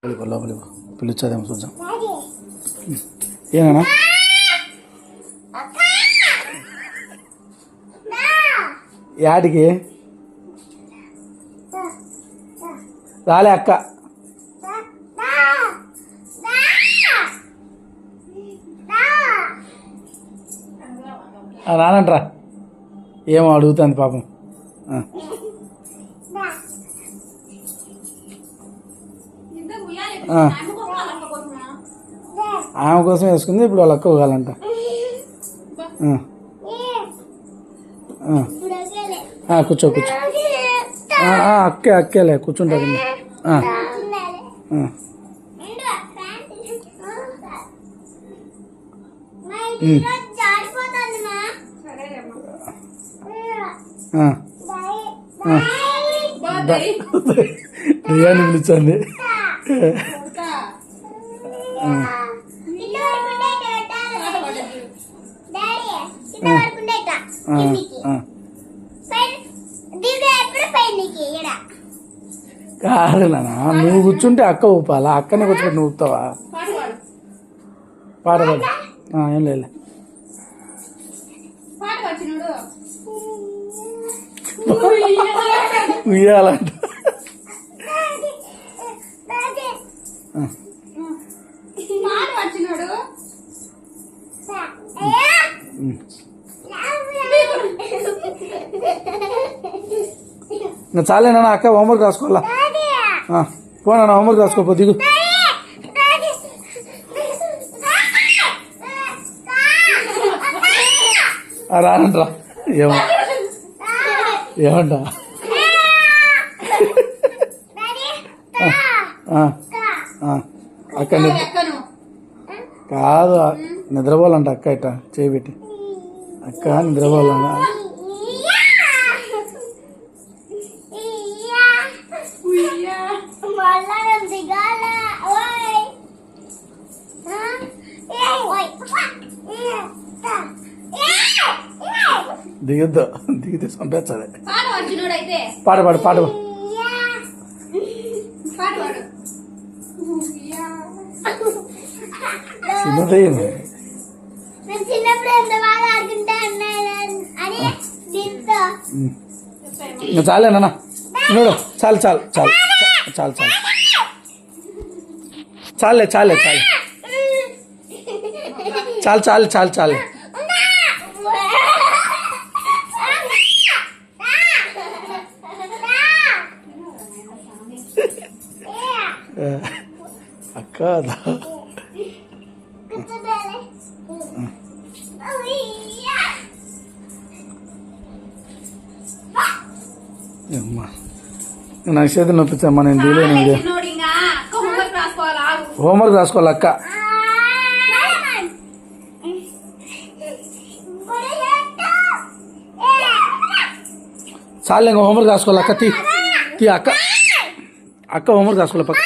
లోపలికి పిలుచదేమో చూద్దాం. ఏనా యాడికి రాలే అక్క రానంట్రా ఏమో అడుగుతుంది పాపం. ఆమె కోసం వేసుకుంది, ఇప్పుడు వాళ్ళ అక్క పోగాలంట. కూర్చో కూర్చో అక్కేలే కూర్చుంటుంది. బిర్యానీ పిలిచింది. కాదు నాన్న, నువ్వు కూర్చుంటే అక్క ఊపాలా? అక్కనే కూర్చోబెట్టి నువ్వు ఊపుతావా? పాట పాడు. ఏం లేదు ఉయ్యాలంట. చాలేనా అక్క? హోంవర్క్ రాసుకోవాలా? పోనా హోంవర్క్ రాసుకోపో, దిగు. రానంట్రా ఏమంటా అక్క కాదు, నిద్రపోవాలంట అక్క. ఇట్ట చేయబెట్టి అక్క నిద్రపోవాలంట. దిగద్దు, దిగితే చంపేస్తుంది. పాట పాడు, పాట చిన్నది. చాలే నాన్న, చూడు చాలు చాలు చాలు చాలు చాలు చాలే చాలే చాలు చాలు చాలు చాలు చాలు. అక్క నాకు చేతులు నొప్పించమ్మా, నేను తీయలేను. హోంవర్క్ రాసుకోవాలి అక్క. చాలు ఇంకా హోంవర్క్ రాసుకోవాలి అక్క. తీ తీ అక్క, అక్క హోంవర్క్ రాసుకోవాలి పక్క.